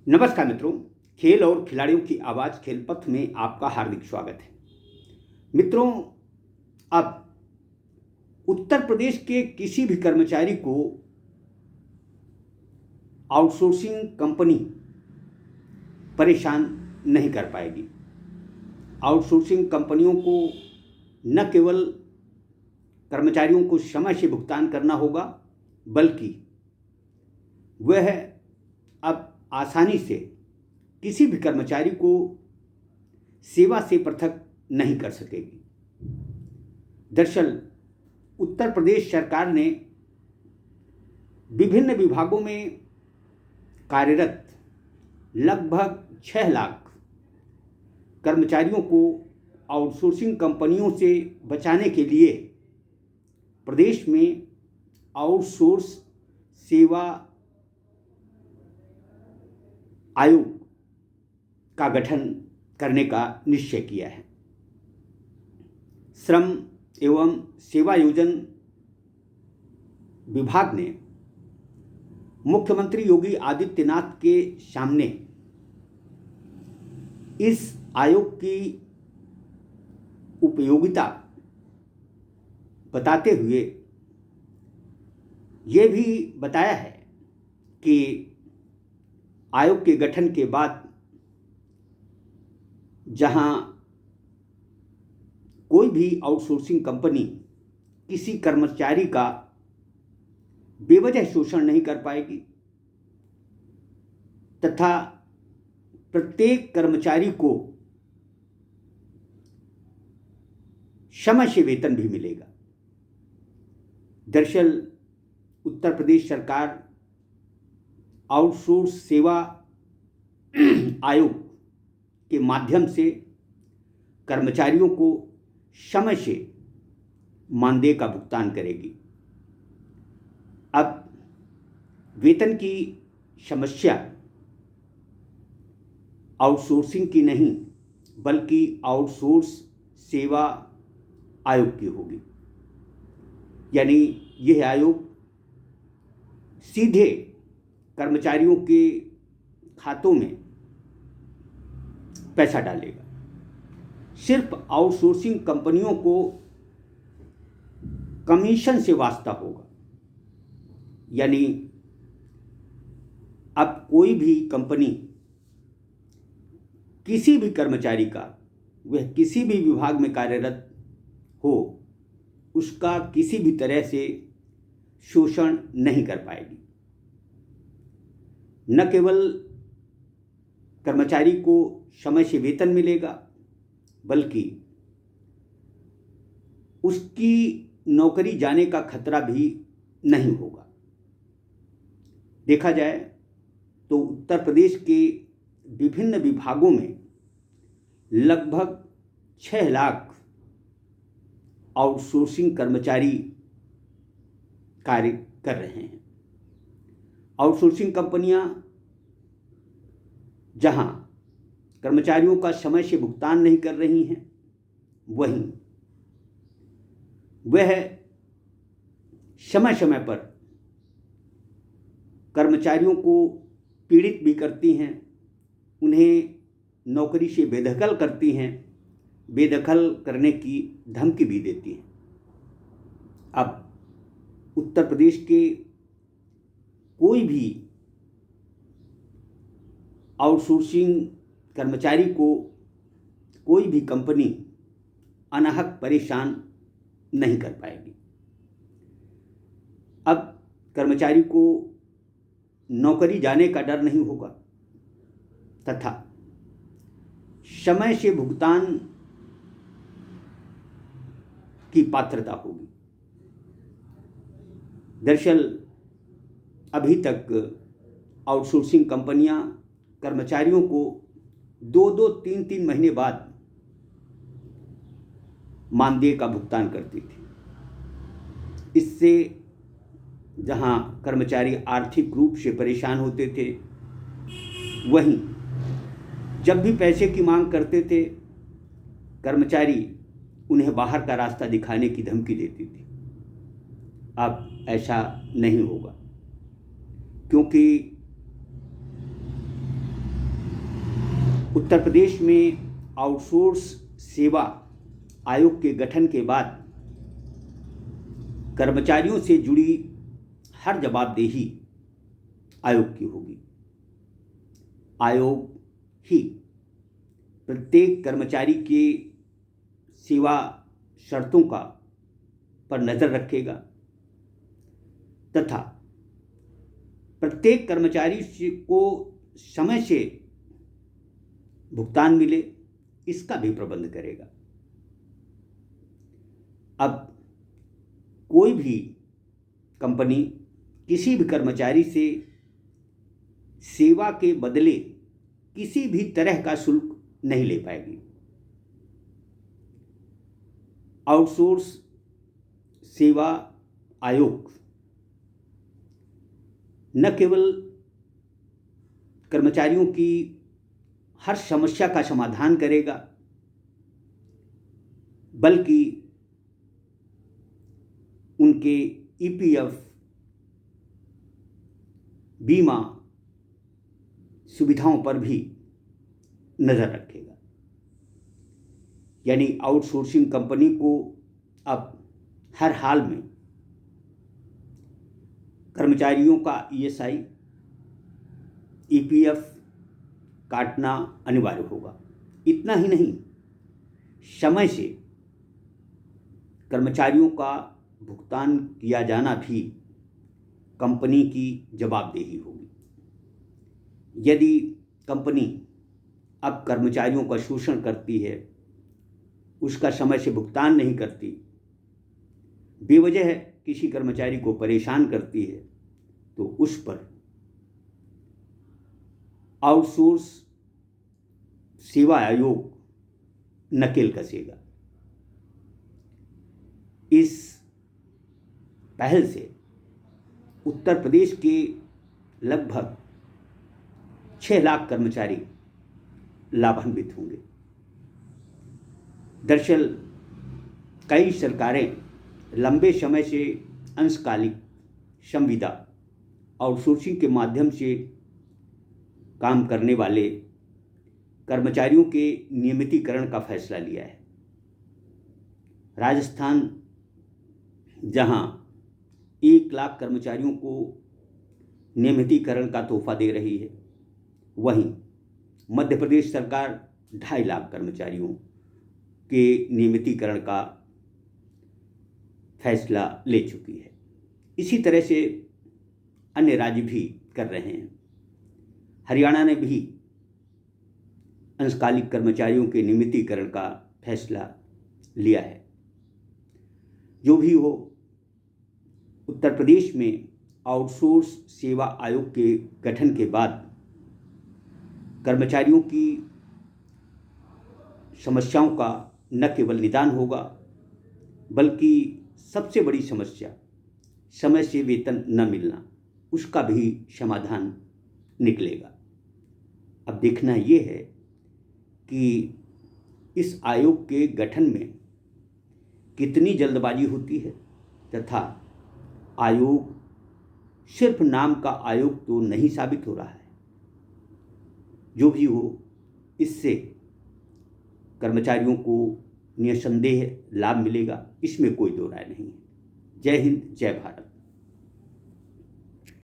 नमस्कार मित्रों, खेल और खिलाड़ियों की आवाज़ खेल पथ में आपका हार्दिक स्वागत है। मित्रों, अब उत्तर प्रदेश के किसी भी कर्मचारी को आउटसोर्सिंग कंपनी परेशान नहीं कर पाएगी। आउटसोर्सिंग कंपनियों को न केवल कर्मचारियों को समय से भुगतान करना होगा, बल्कि वह अब आसानी से किसी भी कर्मचारी को सेवा से पृथक नहीं कर सकेगी। दरअसल उत्तर प्रदेश सरकार ने विभिन्न विभागों में कार्यरत लगभग 6 लाख कर्मचारियों को आउटसोर्सिंग कंपनियों से बचाने के लिए प्रदेश में आउटसोर्स सेवा आयोग का गठन करने का निश्चय किया है। श्रम एवं सेवायोजन विभाग ने मुख्यमंत्री योगी आदित्यनाथ के सामने इस आयोग की उपयोगिता बताते हुए ये भी बताया है कि आयोग के गठन के बाद जहां कोई भी आउटसोर्सिंग कंपनी किसी कर्मचारी का बेवजह शोषण नहीं कर पाएगी तथा प्रत्येक कर्मचारी को समय से वेतन भी मिलेगा। दरअसल उत्तर प्रदेश सरकार आउटसोर्स सेवा आयोग के माध्यम से कर्मचारियों को समय से मानदेय का भुगतान करेगी। अब वेतन की समस्या आउटसोर्सिंग की नहीं, बल्कि आउटसोर्स सेवा आयोग की होगी। यानी यह आयोग सीधे कर्मचारियों के खातों में पैसा डालेगा। सिर्फ आउटसोर्सिंग कंपनियों को कमीशन से वास्ता होगा। यानी अब कोई भी कंपनी किसी भी कर्मचारी का, वह किसी भी विभाग में कार्यरत हो, उसका किसी भी तरह से शोषण नहीं कर पाएगी। न केवल कर्मचारी को समय से वेतन मिलेगा, बल्कि उसकी नौकरी जाने का खतरा भी नहीं होगा। देखा जाए तो उत्तर प्रदेश के विभिन्न विभागों में लगभग 6 लाख आउटसोर्सिंग कर्मचारी कार्य कर रहे हैं। आउटसोर्सिंग कंपनियां जहां कर्मचारियों का समय से भुगतान नहीं कर रही हैं, वहीं वह समय समय पर कर्मचारियों को पीड़ित भी करती हैं, उन्हें नौकरी से बेदखल करती हैं, बेदखल करने की धमकी भी देती हैं। अब उत्तर प्रदेश के कोई भी आउटसोर्सिंग कर्मचारी को कोई भी कंपनी अनाहक परेशान नहीं कर पाएगी। अब कर्मचारी को नौकरी जाने का डर नहीं होगा तथा समय से भुगतान की पात्रता होगी। दरअसल अभी तक आउटसोर्सिंग कंपनियां कर्मचारियों को 2-2, 3-3 महीने बाद मानदेय का भुगतान करती थी। इससे जहां कर्मचारी आर्थिक रूप से परेशान होते थे, वहीं जब भी पैसे की मांग करते थे, कर्मचारी उन्हें बाहर का रास्ता दिखाने की धमकी देती थी। अब ऐसा नहीं होगा, क्योंकि उत्तर प्रदेश में आउटसोर्स सेवा आयोग के गठन के बाद कर्मचारियों से जुड़ी हर जवाबदेही आयोग की होगी। आयोग ही प्रत्येक कर्मचारी के सेवा शर्तों का पर नज़र रखेगा तथा प्रत्येक कर्मचारी को समय से भुगतान मिले इसका भी प्रबंध करेगा। अब कोई भी कंपनी किसी भी कर्मचारी से सेवा के बदले किसी भी तरह का शुल्क नहीं ले पाएगी। आउटसोर्स सेवा आयोग न केवल कर्मचारियों की हर समस्या का समाधान करेगा बल्कि उनके ईपीएफ, बीमा सुविधाओं पर भी नज़र रखेगा। यानी आउटसोर्सिंग कंपनी को अब हर हाल में कर्मचारियों का ईएसआई, ईपीएफ काटना अनिवार्य होगा। इतना ही नहीं, समय से कर्मचारियों का भुगतान किया जाना भी कंपनी की जवाबदेही होगी। यदि कंपनी अब कर्मचारियों का शोषण करती है, उसका समय से भुगतान नहीं करती, बेवजह किसी कर्मचारी को परेशान करती है, तो उस पर आउटसोर्स सेवा आयोग नकेल कसेगा। इस पहल से उत्तर प्रदेश के लगभग 6 लाख कर्मचारी लाभान्वित होंगे। दरअसल कई सरकारें लंबे समय से अंशकालिक संविदा आउटसोर्सिंग के माध्यम से काम करने वाले कर्मचारियों के नियमितीकरण का फैसला लिया है। राजस्थान जहां 1 लाख कर्मचारियों को नियमितीकरण का तोहफा दे रही है, वहीं मध्य प्रदेश सरकार 2.5 लाख कर्मचारियों के नियमितीकरण का फैसला ले चुकी है। इसी तरह से अन्य राज्य भी कर रहे हैं। हरियाणा ने भी अंशकालिक कर्मचारियों के नियमितीकरण का फैसला लिया है। जो भी हो, उत्तर प्रदेश में आउटसोर्स सेवा आयोग के गठन के बाद कर्मचारियों की समस्याओं का न केवल निदान होगा बल्कि सबसे बड़ी समस्या समय से वेतन न मिलना, उसका भी समाधान निकलेगा। अब देखना ये है कि इस आयोग के गठन में कितनी जल्दबाजी होती है तथा आयोग सिर्फ नाम का आयोग तो नहीं साबित हो रहा है। जो भी हो, इससे कर्मचारियों को निसंदेह लाभ मिलेगा, इसमें कोई दो राय नहीं है। जय हिंद, जय भारत।